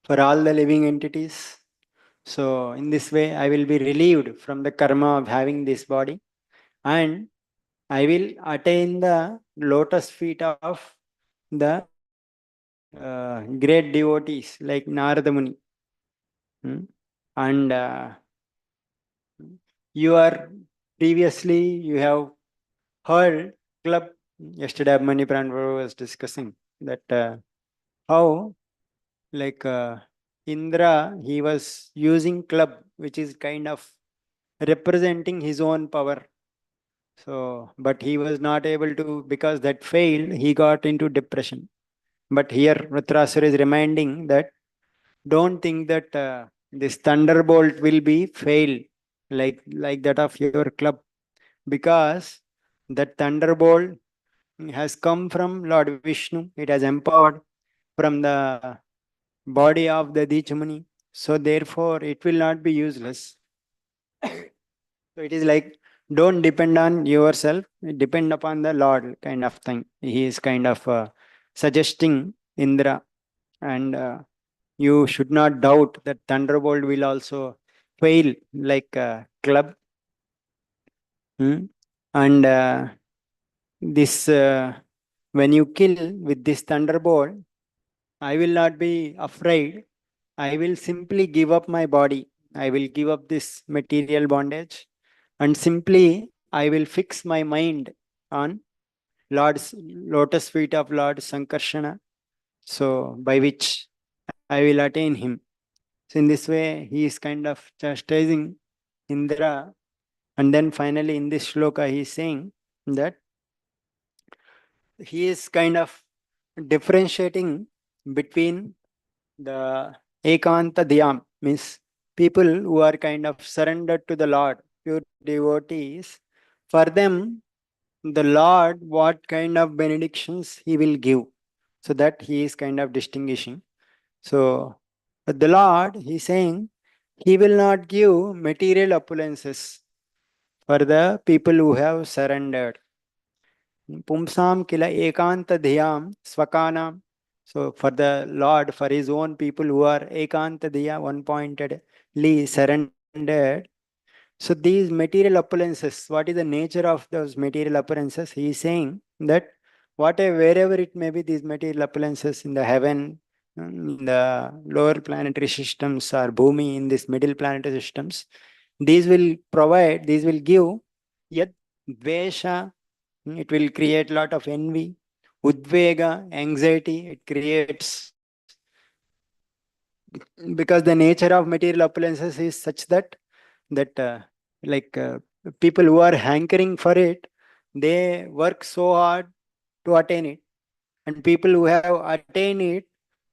for all the living entities. So in this way, I will be relieved from the karma of having this body, and I will attain the lotus feet of the great devotees like Narada Muni. Hmm? And you are previously you have heard club. Yesterday Mani Pran was discussing that how like Indra, he was using club, which is kind of representing his own power. So, but he was not able to, because that failed, he got into depression. But here Vritrasura is reminding that don't think that this thunderbolt will be fail like that of your club, because that thunderbolt has come from Lord Vishnu. It has empowered from the body of the Dijamuni. So therefore, it will not be useless. So it is like, don't depend on yourself, depend upon the Lord kind of thing. He is kind of suggesting Indra, and you should not doubt that thunderbolt will also fail like a club. Hmm? And this when you kill with this thunderbolt, I will not be afraid. I will simply give up my body. I will give up this material bondage, and simply I will fix my mind on Lord's lotus feet of Lord Sankarshana. So by which I will attain him. So in this way, he is kind of chastising Indra, and then finally in this shloka he is saying that he is kind of differentiating between the Ekanta Dhyam, means people who are kind of surrendered to the Lord, pure devotees. For them, the Lord, what kind of benedictions he will give. So that he is kind of distinguishing. So the Lord, he is saying, he will not give material opulences for the people who have surrendered. Pumsam kila ekanta dhyam swakanam. So for the Lord, for his own people who are ekanta dhya, one-pointedly surrendered. So these material opulences, what is the nature of those material opulences? He is saying that whatever, wherever it may be, these material opulences in the heaven, in the lower planetary systems, or Bhumi in this middle planetary systems, these will provide, these will give yet dvesha, it will create lot of envy, udvega, anxiety, it creates, because the nature of material opulences is such that like people who are hankering for it, they work so hard to attain it, and people who have attained it,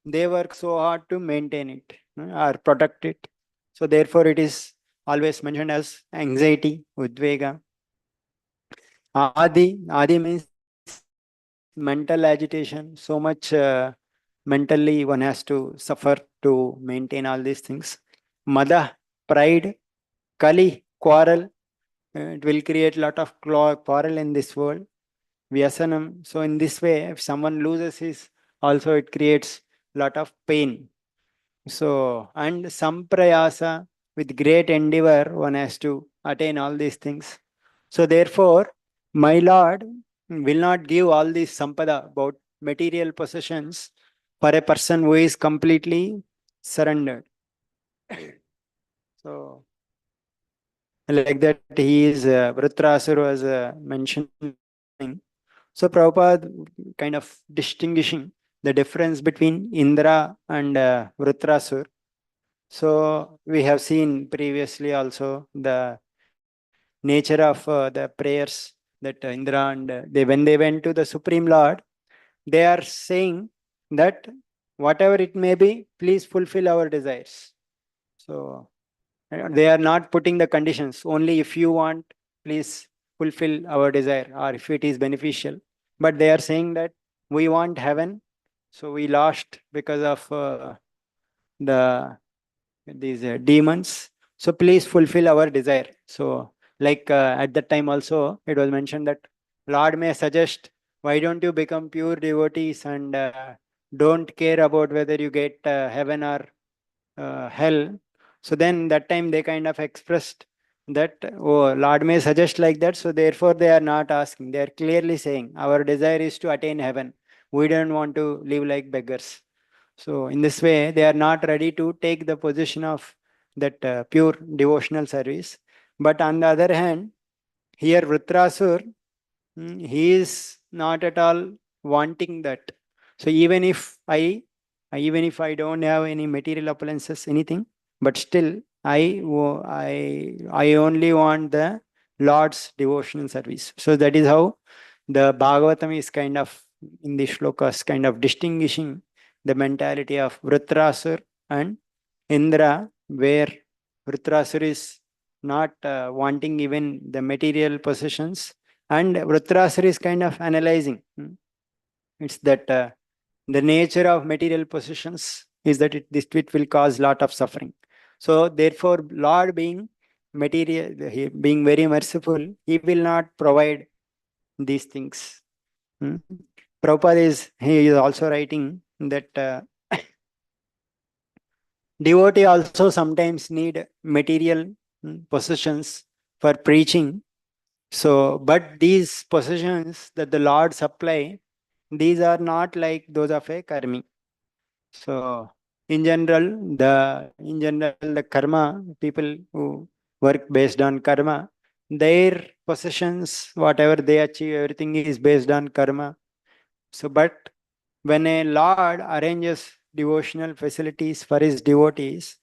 they work so hard to maintain it, or protect it. So therefore it is always mentioned as anxiety, udvega. Adi means mental agitation. So much mentally one has to suffer to maintain all these things. Mada, pride. Kali, quarrel. It will create a lot of quarrel in this world. Vyasanam. So in this way, if someone loses his, also it creates a lot of pain. So, and samprayasa, with great endeavor, one has to attain all these things. So therefore, my Lord will not give all these sampada about material possessions for a person who is completely surrendered. So, like that, he is Vritrasura was mentioning. So Prabhupada kind of distinguishing the difference between Indra and Vritrasur. So we have seen previously also the nature of the prayers that Indra and they, when they went to the Supreme Lord, they are saying that whatever it may be, please fulfill our desires. So they are not putting the conditions. Only if you want, please fulfill our desire, or if it is beneficial. But they are saying that we want heaven, so we lost because of the these demons. So please fulfill our desire. So like at that time also it was mentioned that Lord may suggest, why don't you become pure devotees and don't care about whether you get heaven or hell. So then that time they kind of expressed that, oh, Lord may suggest like that. So therefore they are not asking. They are clearly saying, our desire is to attain heaven. We don't want to live like beggars. So in this way, they are not ready to take the position of that pure devotional service. But on the other hand, here Vritrasur, he is not at all wanting that. So even if I don't have any material appliances, anything, but still I only want the Lord's devotional service. So that is how the Bhagavatam is kind of in the shlokas kind of distinguishing the mentality of Vritrasur and Indra, where Vritrasur is not wanting even the material possessions, and Vritrasur is kind of analyzing. It's that the nature of material possessions is that it will cause lot of suffering. So therefore, Lord being material, he being very merciful, he will not provide these things. Prabhupada he is also writing that devotee also sometimes need material possessions for preaching. So, but these possessions that the Lord supply, these are not like those of a karmi. So, in general, the karma people who work based on karma, their possessions, whatever they achieve, everything is based on karma. So, but when a Lord arranges devotional facilities for his devotees,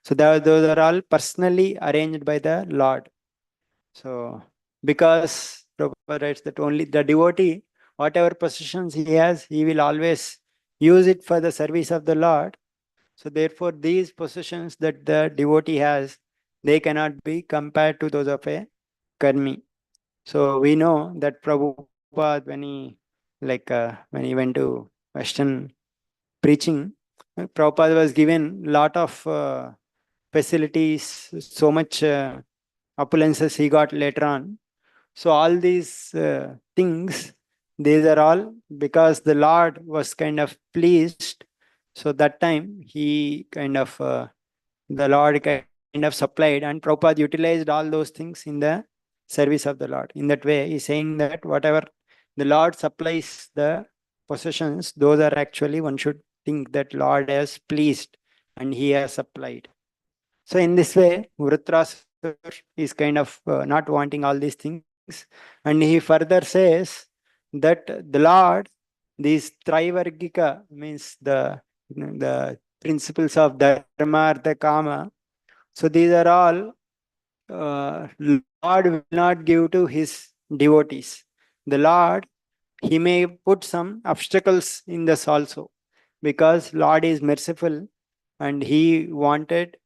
so those are all personally arranged by the Lord. So, because Prabhupada writes that only the devotee, whatever possessions he has, he will always use it for the service of the Lord. So, therefore, these possessions that the devotee has, they cannot be compared to those of a karmi. So, we know that Prabhupada, when he went to Western preaching, Prabhupada was given lot of facilities, so much opulences he got later on. So all these things, these are all because the Lord was kind of pleased. So that time he kind of the Lord kind of supplied, and Prabhupada utilized all those things in the service of the Lord. In that way, he's saying that whatever the Lord supplies the possessions, those are actually one should think that Lord has pleased and he has supplied. So in this way, Vritrasur is kind of not wanting all these things. And he further says that the Lord, these Trivargika, means the principles of Dharma, Artha, Kama. So these are all Lord will not give to his devotees. The Lord, he may put some obstacles in this also, because Lord is merciful and he wanted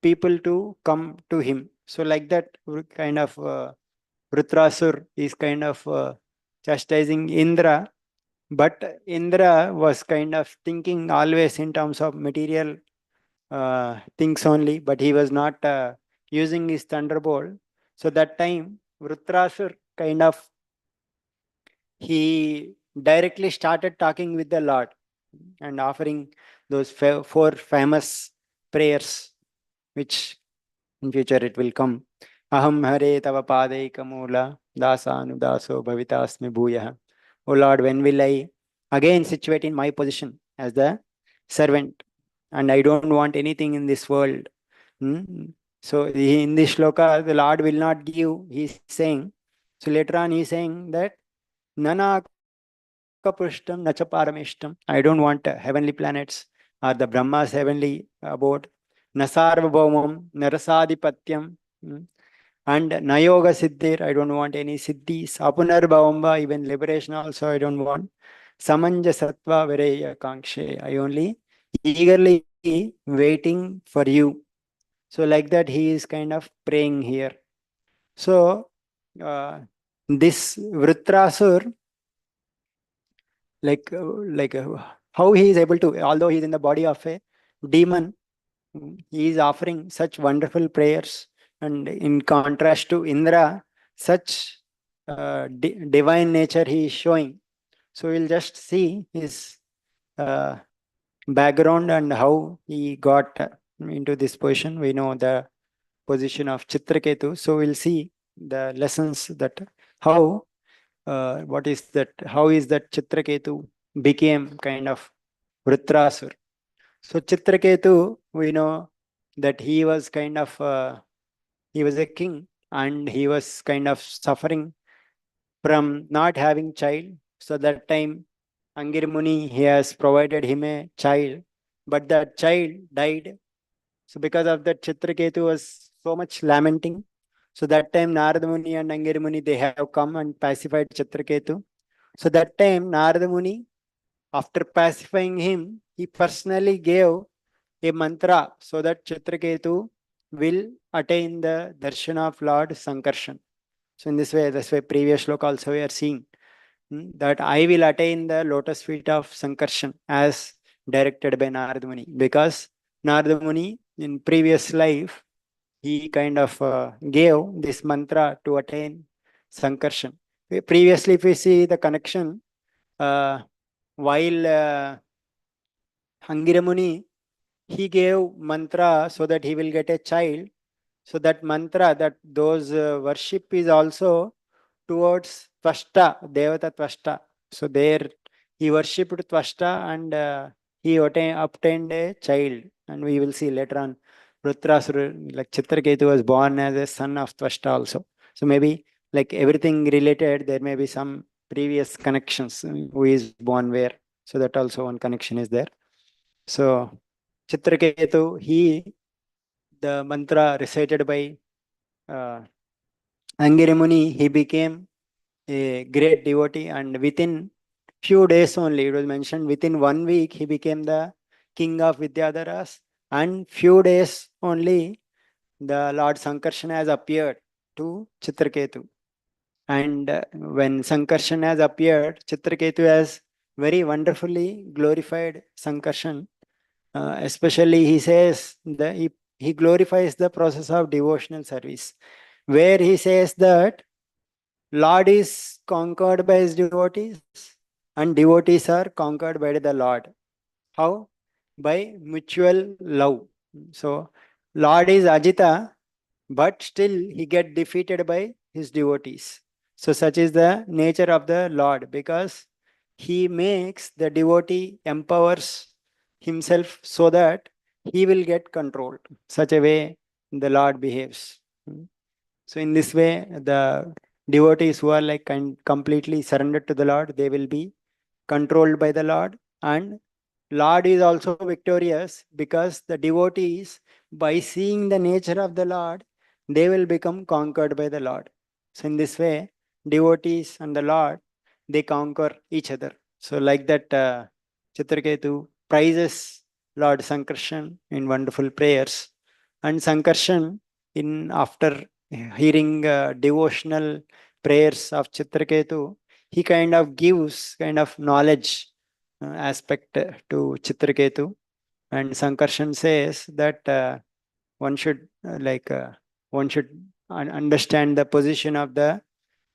people to come to him. So like that kind of Vritrasur is kind of chastising Indra, but Indra was kind of thinking always in terms of material things only, but he was not using his thunderbolt. So that time Vritrasur kind of he directly started talking with the Lord and offering those four famous prayers, which in future it will come. Aham hare tava padaikamula dasanudaso bhavitasmi bhuyah. O Lord, when will I again situate in my position as the servant? And I don't want anything in this world. So in this shloka, the Lord will not give, he's saying. So later on, he's saying that Nana Kaprushtam Nacha Parameshtam. I don't want heavenly planets or the Brahma's heavenly abode. Nasarvabhaumam, Narasadhipatyam, and Nayoga Siddhir. I don't want any Siddhis. Apunarbhavamba, even liberation also I don't want. Samanja Sattva Vireya Kankshe. I only eagerly waiting for you. So like that he is kind of praying here. So this Vritrasur, how he is able to, although he is in the body of a demon, he is offering such wonderful prayers. And in contrast to Indra, such divine nature he is showing. So we'll just see his background and how he got into this position. We know the position of Chitraketu. So we'll see the lessons that how what is that? How is that Chitraketu became kind of Vritrasur? So Chitraketu, we know that he was kind of he was a king and he was kind of suffering from not having child. So that time Angir Muni he has provided him a child, but that child died. So because of that, Chitraketu was so much lamenting. So that time Narada Muni and Angir Muni they have come and pacified Chitraketu. So that time Narada Muni, after pacifying him, he personally gave a mantra so that Chitraketu will attain the darshan of Lord Sankarshan. So in this way, previous shloka also we are seeing that I will attain the lotus feet of Sankarshan as directed by Narada Muni. Because Narada Muni in previous life, he kind of gave this mantra to attain Sankarshan. Previously, if we see the connection, uh, while Angira Muni, he gave mantra so that he will get a child. So that mantra, that those worship is also towards Tvashta, Devata Tvashta. So there he worshipped Tvashta and he obtained a child. And we will see later on, Rutrasura, like Chitraketu was born as a son of Tvashta also. So maybe like everything related, there may be some previous connections, who is born where. So that also one connection is there. So Chitraketu, the mantra recited by uh, Angiri Muni, he became a great devotee, and within few days only, it was mentioned within 1 week, he became the king of Vidyadharas, and few days only, the Lord Sankarsana has appeared to Chitraketu. And when Sankarsana has appeared, Chitraketu has very wonderfully glorified Sankarshan. Especially, he says that he glorifies the process of devotional service, where he says that Lord is conquered by his devotees and devotees are conquered by the Lord. How? By mutual love. So Lord is Ajita, but still he get defeated by his devotees. So such is the nature of the Lord, because he makes the devotee empowers himself so that he will get controlled. Such a way the Lord behaves. So in this way, the devotees who are like completely surrendered to the Lord, they will be controlled by the Lord. And Lord is also victorious because the devotees, by seeing the nature of the Lord, they will become conquered by the Lord. So in this way, devotees and the Lord, they conquer each other. So like that, Chitraketu praises Lord Sankarshan in wonderful prayers. And Sankarshan, in after hearing devotional prayers of Chitraketu, he kind of gives kind of knowledge aspect to Chitraketu. And Sankarshan says that one should one should understand the position of the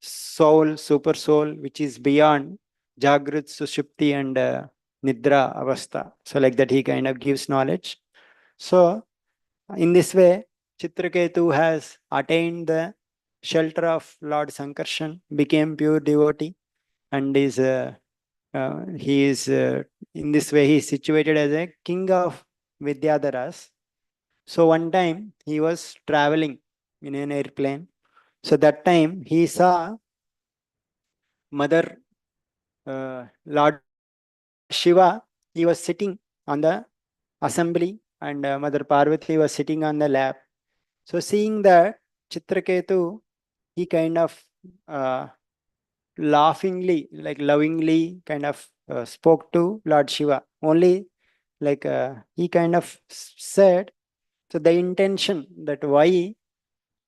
soul, super soul, which is beyond Jagrat, Sushupti, and Nidra Avastha. So like that, he kind of gives knowledge. So in this way, Chitraketu has attained the shelter of Lord Sankarshan, became pure devotee, and he is in this way he is situated as a king of Vidyadharas. So one time he was traveling in an airplane. So that time he saw Mother Lord Shiva. He was sitting on the assembly, and Mother Parvati was sitting on the lap. So seeing that, Chitraketu, he kind of uh, laughingly, like lovingly, kind of spoke to Lord Shiva. Only like he kind of said, so the intention that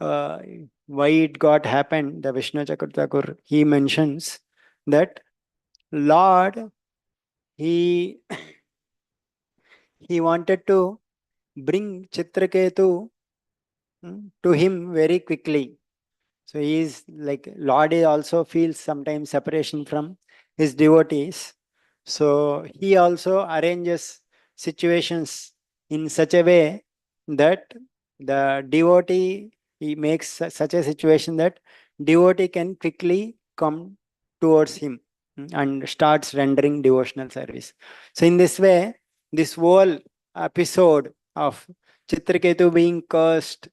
uh, why it got happened, the Vishnu Chakravartin he mentions that Lord, he he wanted to bring Chitraketu to him very quickly. So he is like Lord he also feels sometimes separation from his devotees. So he also arranges situations in such a way that the devotee, he makes such a situation that devotee can quickly come towards him, and starts rendering devotional service. So in this way, this whole episode of Chitraketu being cursed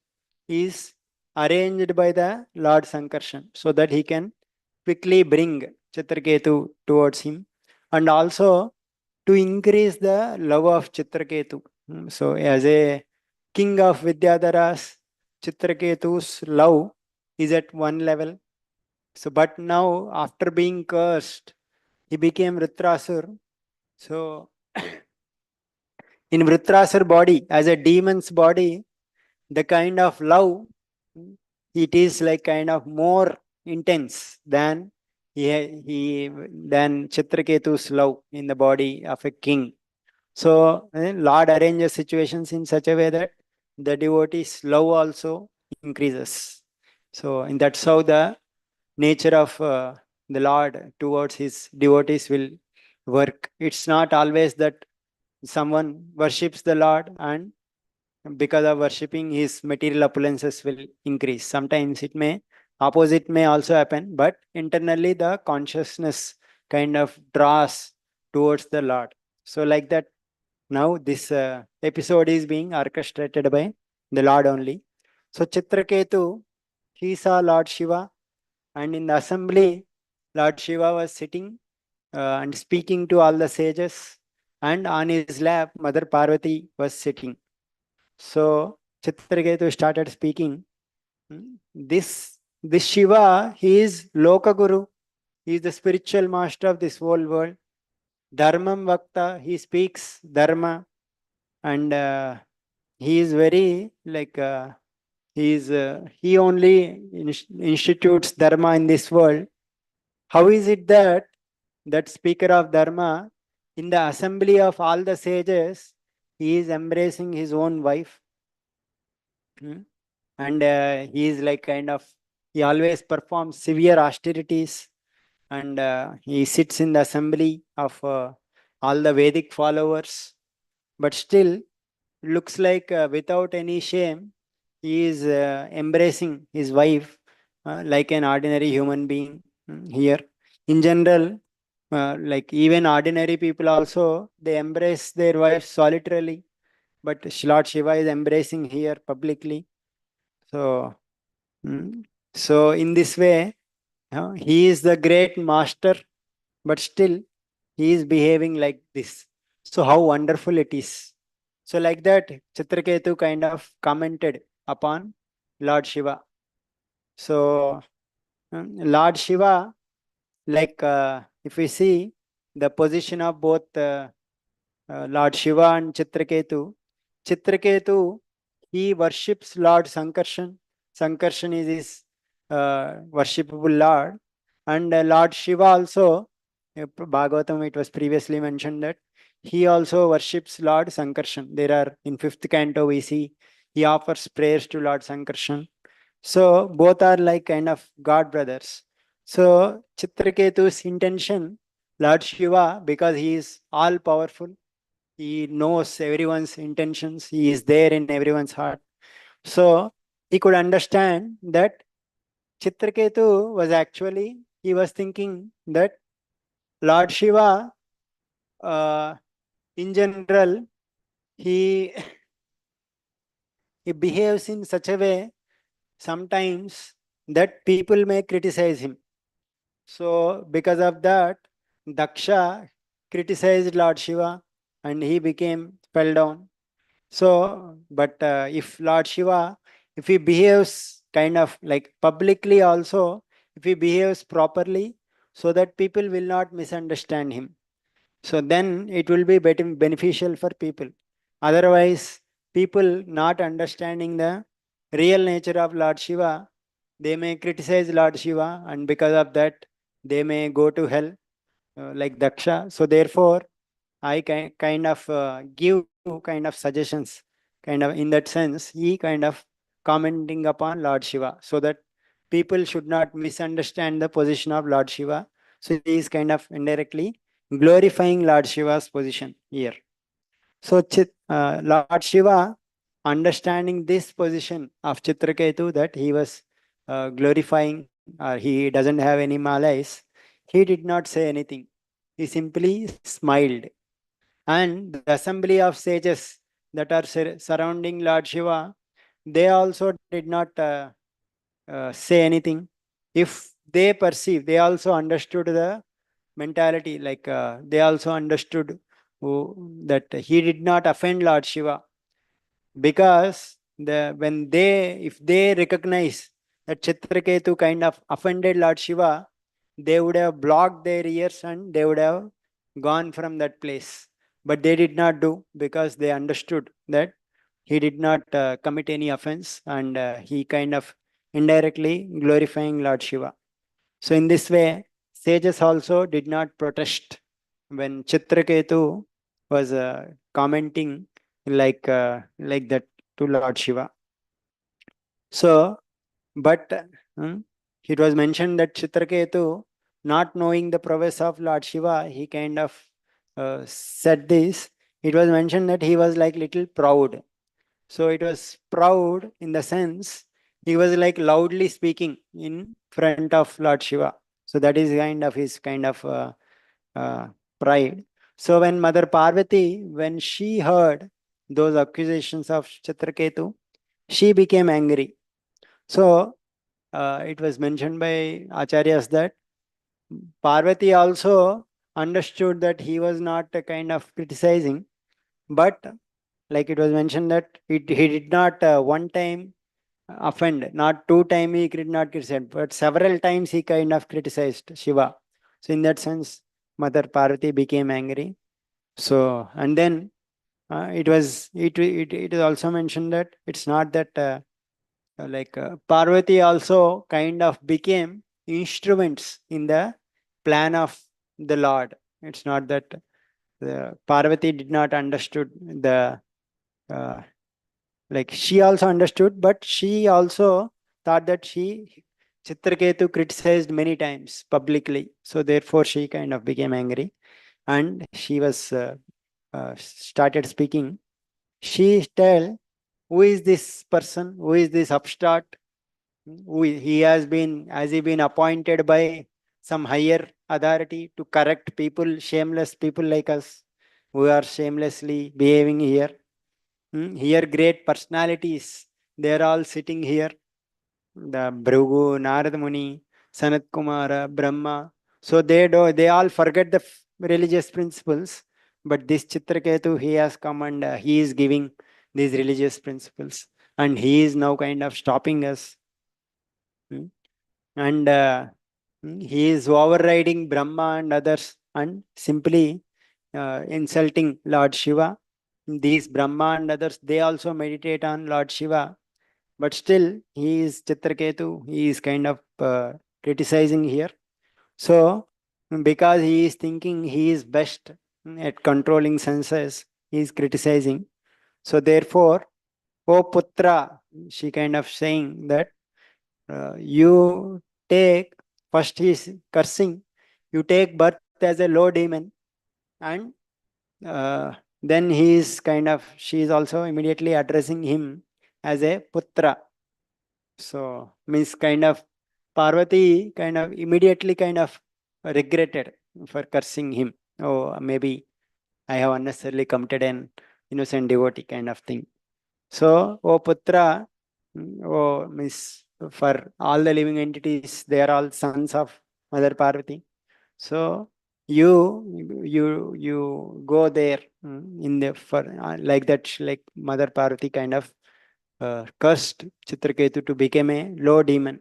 is arranged by the Lord Sankarshan so that he can quickly bring Chitraketu towards him, and also to increase the love of Chitraketu. So as a king of Vidyadharas, Chitraketu's love is at one level. So but now after being cursed, he became Vritrasur. So in Vritrasur body, as a demon's body, the kind of love, it is like kind of more intense than than Chitraketu's love in the body of a king. So Lord arranges situations in such a way that the devotee's love also increases. So and that's how the nature of the Lord towards his devotees will work. It's not always that someone worships the Lord and because of worshipping his material opulences will increase. Sometimes it may opposite may also happen, but internally the consciousness kind of draws towards the Lord. So like that, now this episode is being orchestrated by the Lord only. So Chitraketu, he saw Lord Shiva, and in the assembly, Lord Shiva was sitting and speaking to all the sages, and on his lap, Mother Parvati was sitting. So Chitraketu started speaking. This Shiva, he is Loka Guru. He is the spiritual master of this whole world. Dharmam Vakta, he speaks Dharma, and he is very like he only institutes Dharma in this world. How is it that that speaker of Dharma, in the assembly of all the sages, he is embracing his own wife? Hmm? And he is like kind of, he always performs severe austerities, and he sits in the assembly of all the Vedic followers, but still looks like without any shame he is embracing his wife like an ordinary human being. Here in general, like even ordinary people also, they embrace their wives solitarily, but Lord Shiva is embracing here publicly. So Mm. So, in this way, he is the great master, but still he is behaving like this. So, how wonderful it is. So, like that, Chitraketu kind of commented upon Lord Shiva. So, Lord Shiva, like if we see the position of both Lord Shiva and Chitraketu, Chitraketu, he worships Lord Sankarshan. Sankarshan is his worshipable Lord. And Lord Shiva also, Bhagavatam, it was previously mentioned that he also worships Lord Sankarshan. There are, in fifth canto, we see he offers prayers to Lord Sankarshan. So both are like kind of God brothers. So Chitraketu's intention, Lord Shiva, because he is all powerful, he knows everyone's intentions, he is there in everyone's heart. So he could understand that Chitraketu was actually, he was thinking that Lord Shiva, uh, in general, he, he behaves in such a way sometimes that people may criticize him. So because of that, Daksha criticized Lord Shiva and he became fell down. So, but if Lord Shiva, if he behaves kind of like publicly also, if he behaves properly, so that people will not misunderstand him, so then it will be beneficial for people. Otherwise, people not understanding the real nature of Lord Shiva, they may criticize Lord Shiva, and because of that, they may go to hell like Daksha. So therefore, I kind of give kind of suggestions, kind of in that sense, he kind of commenting upon Lord Shiva, so that people should not misunderstand the position of Lord Shiva. So he is kind of indirectly glorifying Lord Shiva's position here. So Lord Shiva, understanding this position of Chitraketu, that he was glorifying, or he doesn't have any malice, he did not say anything. He simply smiled. And the assembly of sages that are surrounding Lord Shiva, they also did not say anything. If they perceive, they also understood the mentality, like they also understood that he did not offend Lord Shiva, because when they, if they recognize that Chitraketu kind of offended Lord Shiva, they would have blocked their ears and they would have gone from that place. But they did not do, because they understood that he did not commit any offense, and he kind of indirectly glorifying Lord Shiva. So in this way, sages also did not protest when Chitraketu was commenting like that to Lord Shiva. So, but it was mentioned that Chitraketu, not knowing the prowess of Lord Shiva, he kind of said this. It was mentioned that he was like little proud. So it was proud in the sense he was like loudly speaking in front of Lord Shiva. So that is kind of his kind of uh, pride. So when Mother Parvati, when she heard those accusations of Chitraketu, she became angry. So it was mentioned by acharyas that Parvati also understood that he was not a kind of criticizing, but like it was mentioned that he did not one time offend, not two time he did not criticize, but several times he kind of criticized Shiva. So in that sense, Mother Parvati became angry. So and then it is also mentioned that it's not that Parvati also kind of became instruments in the plan of the Lord. It's not that Parvati did not understood the uh, like she also understood, but she also thought that she Chitraketu criticized many times publicly, so therefore she kind of became angry, and she was started speaking. She tell, who is this person, who is this upstart, he has been appointed by some higher authority to correct people, shameless people like us, who are shamelessly behaving here. Here great personalities, they are all sitting here, the Bhrigu, Narad Muni, Sanat Kumara, Brahma. So they all forget the religious principles, but this Chitraketu, he has come and he is giving these religious principles, and he is now kind of stopping us. Hmm. And he is overriding Brahma and others and simply insulting Lord Shiva. These Brahma and others, they also meditate on Lord Shiva, but still he is Chitraketu, he is kind of criticizing here. So because he is thinking he is best at controlling senses, he is criticizing. So therefore, O Putra, she kind of saying that you take, first he is cursing, you take birth as a low demon, and uh, then he is kind of, she is also immediately addressing him as a Putra. So means kind of Parvati kind of immediately kind of regretted for cursing him. Oh, maybe I have unnecessarily committed an innocent devotee kind of thing. So, O Putra, oh means for all the living entities, they are all sons of Mother Parvati. So you go there in the for like that, like Mother Parvati kind of cursed Chitraketu to become a low demon.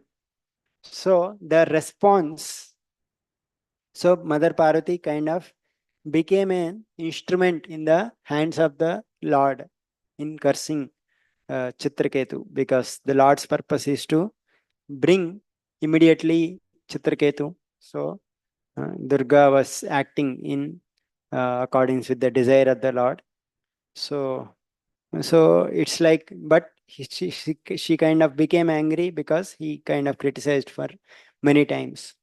So the response, so Mother Parvati kind of became an instrument in the hands of the Lord in cursing Chitraketu, because the Lord's purpose is to bring immediately Chitraketu. So Durga was acting in accordance with the desire of the Lord. So so it's like, but she kind of became angry because he kind of criticized for many times.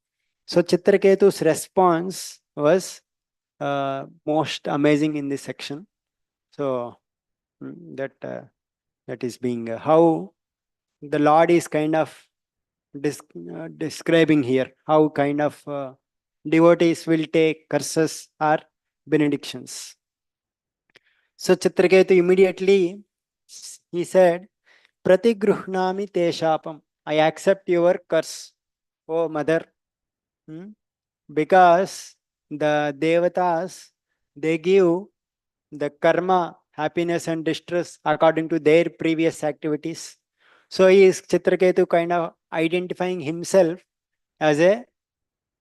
So Chitraketu's response was most amazing in this section. So that that is being how the Lord is kind of describing here, how kind of devotees will take curses or benedictions. So Chitraketu immediately he said, Pratigruhnami te shapam. I accept your curse, oh mother. Hmm? Because the devatas, they give the karma, happiness and distress according to their previous activities. So he is Chitraketu kind of identifying himself as a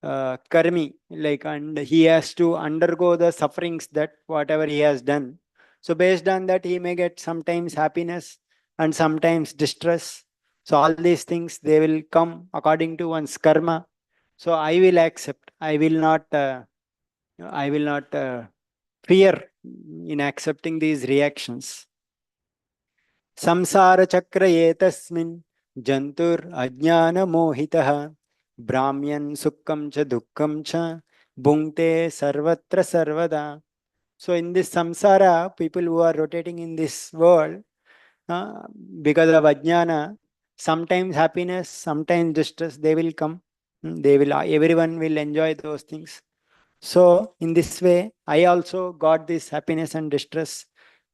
karmi, like, and he has to undergo the sufferings that whatever he has done. So based on that, he may get sometimes happiness and sometimes distress. So all these things, they will come according to one's karma. So I will accept. I will not fear in accepting these reactions. संसार चक्र एतस्मिन् जंतुर अज्ञान मोहितः भ्राम्यन् सुखं च दुःखं च भुङ्क्ते सर्वत्र सर्वदा. So in this samsara, people who are rotating in this world, uh, because of ajnana, sometimes happiness, sometimes distress, they will come. They will. Everyone will enjoy those things. So in this way, I also got this happiness and distress,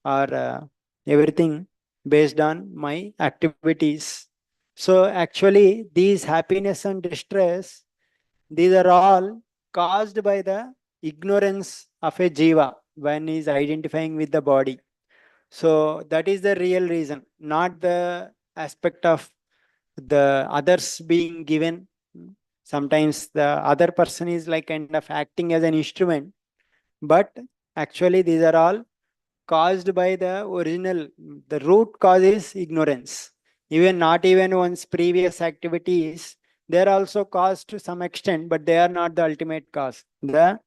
or everything based on my activities. So actually, these happiness and distress, these are all caused by the ignorance of a jiva when he is identifying with the body. So that is the real reason, not the aspect of the others being given. Sometimes the other person is like kind of acting as an instrument, but actually these are all caused by the original. The root cause is ignorance. Even not even one's previous activities, they are also caused to some extent, but they are not the ultimate cause. The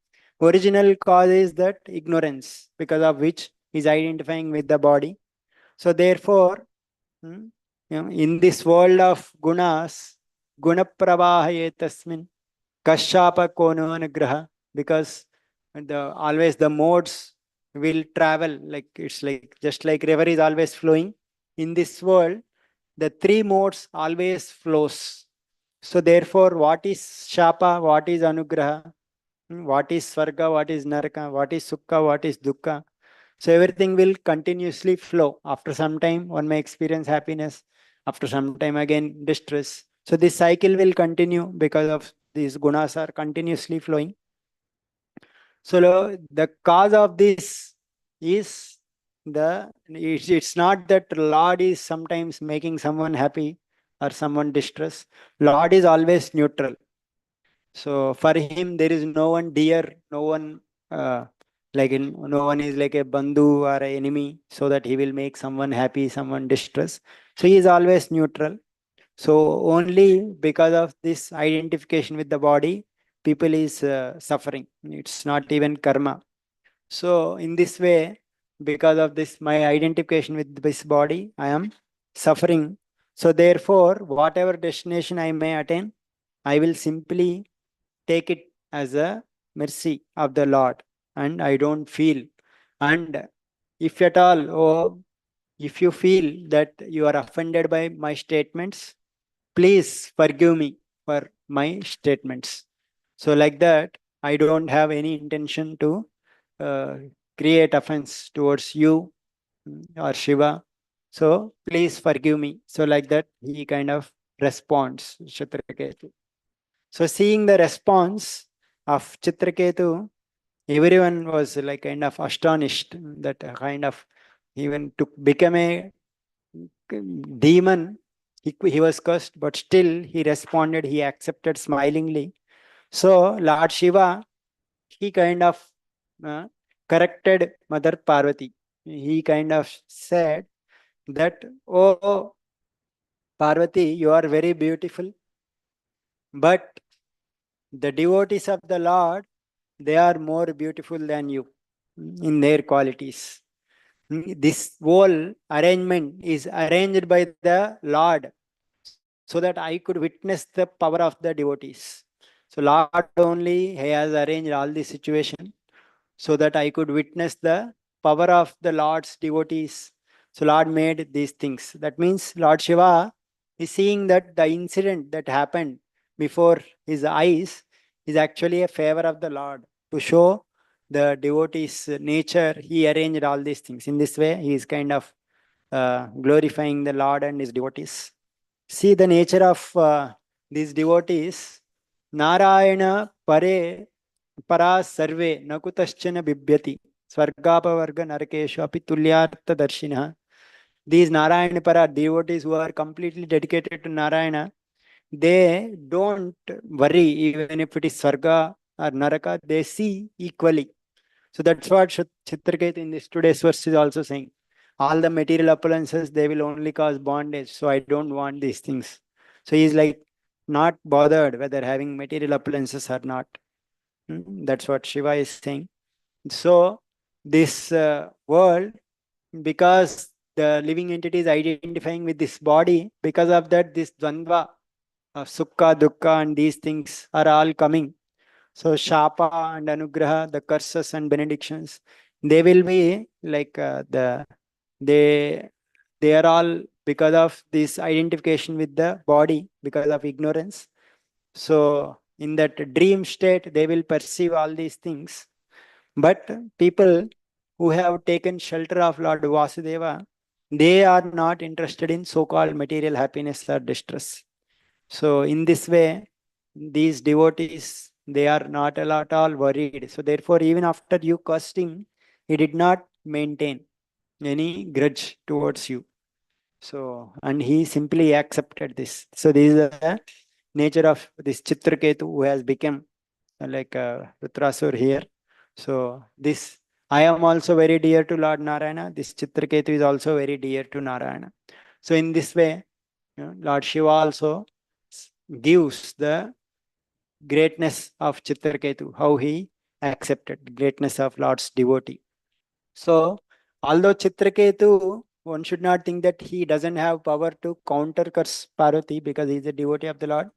original cause is that ignorance, because of which is identifying with the body. So therefore, Hmm? In this world of gunas, guna pravaha tasmin, kashapa kono anagraha, because always the modes will travel, like it's like just like river is always flowing. In this world, the three modes always flows. So therefore, what is shapa, what is anugraha, what is svarga, what is naraka, what is sukha, what is dukkha. So everything will continuously flow. After some time, one may experience happiness. After some time, again distress. So this cycle will continue because of these gunas are continuously flowing. So the cause of this is it's not that Lord is sometimes making someone happy or someone distressed. Lord is always neutral. So for him, there is no one dear, no one no one is like a bandhu or an enemy, so that he will make someone happy, someone distressed. So he is always neutral. So only because of this identification with the body, people is suffering. It's not even karma. So in this way, because of this, my identification with this body, I am suffering. So therefore, whatever destination I may attain, I will simply take it as a mercy of the Lord, and I don't feel. And if at all, or if you feel that you are offended by my statements, please forgive me for my statements. So, like that, I don't have any intention to uh, create offense towards you or Shiva. So, please forgive me. So, like that, he kind of responds, Chitraketu. So, seeing the response of Chitraketu, everyone was like kind of astonished that kind of even to become a demon. He was cursed, but still he responded, he accepted smilingly. So, Lord Shiva, he kind of uh, corrected Mother Parvati. He kind of said that, oh, Parvati, you are very beautiful, but the devotees of the Lord, they are more beautiful than you in their qualities. This whole arrangement is arranged by the Lord so that I could witness the power of the devotees. So Lord only, he has arranged all the situation so that I could witness the power of the Lord's devotees. So Lord made these things. That means Lord Shiva is seeing that the incident that happened before his eyes is actually a favor of the Lord to show the devotee's nature. He arranged all these things. In this way, he is kind of glorifying the Lord and his devotees. See the nature of these devotees. Narayana pare para sarve nakutaschana bibhyati swargapavarga narakeshu api tulyartha darshina. These Narayana para devotees who are completely dedicated to Narayana, they don't worry even if it is Swarga or Naraka, they see equally. So that's what Chitraketu in this today's verse is also saying. All the material appearances, they will only cause bondage. So I don't want these things. So he's like not bothered whether having material appearances or not. That's what Shiva is saying. So this world, because the living entity is identifying with this body, because of that, this dvandva of sukha, dukkha, and these things are all coming. So Shapa and Anugraha, the curses and benedictions, they will be like they they are all because of this identification with the body, because of ignorance. So in that dream state, they will perceive all these things. But people who have taken shelter of Lord Vasudeva, they are not interested in so-called material happiness or distress. So in this way, these devotees, they are not at all worried. So therefore, even after you cursing, he did not maintain any grudge towards you. So, and he simply accepted this. So this is the nature of this Chitraketu who has become like Rutrasur here. So this, I am also very dear to Lord Narayana. This Chitraketu is also very dear to Narayana. So in this way, Lord Shiva also gives the greatness of Chitraketu, how he accepted greatness of Lord's devotee. So although Chitraketu, one should not think that he doesn't have power to counter curse Parvati because he is a devotee of the Lord.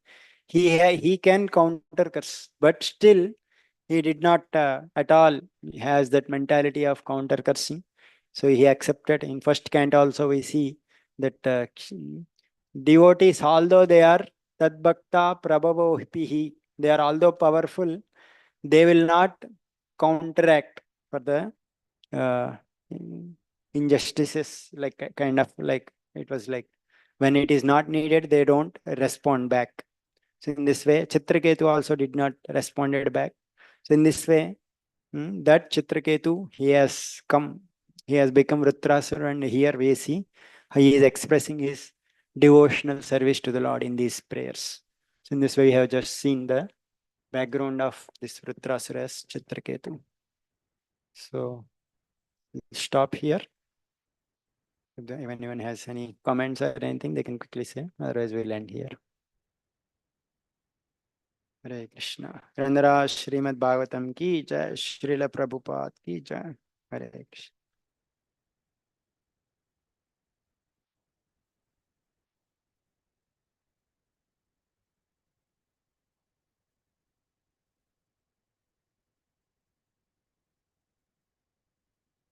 He can counter curse, but still he did not at all has that mentality of counter cursing. So he accepted. In first canto also we see that devotees, although they are tadbhakta prabhavohipihi, they are although powerful, they will not counteract for the uh, injustices, like kind of like it was like when it is not needed, they don't respond back. So in this way, Chitraketu also did not responded back. So in this way, that Chitraketu, he has come, he has become Rutrasura, and here we see he is expressing his devotional service to the Lord in these prayers. So in this way, we have just seen the background of this Rutrasura as Chitraketu. So we'll stop here. If anyone has any comments or anything, they can quickly say. Otherwise, we'll end here. हरे कृष्णा रंद्रा श्रीमद् भागवतम की जय श्रील प्रभुपाद की जय हरे कृष्ण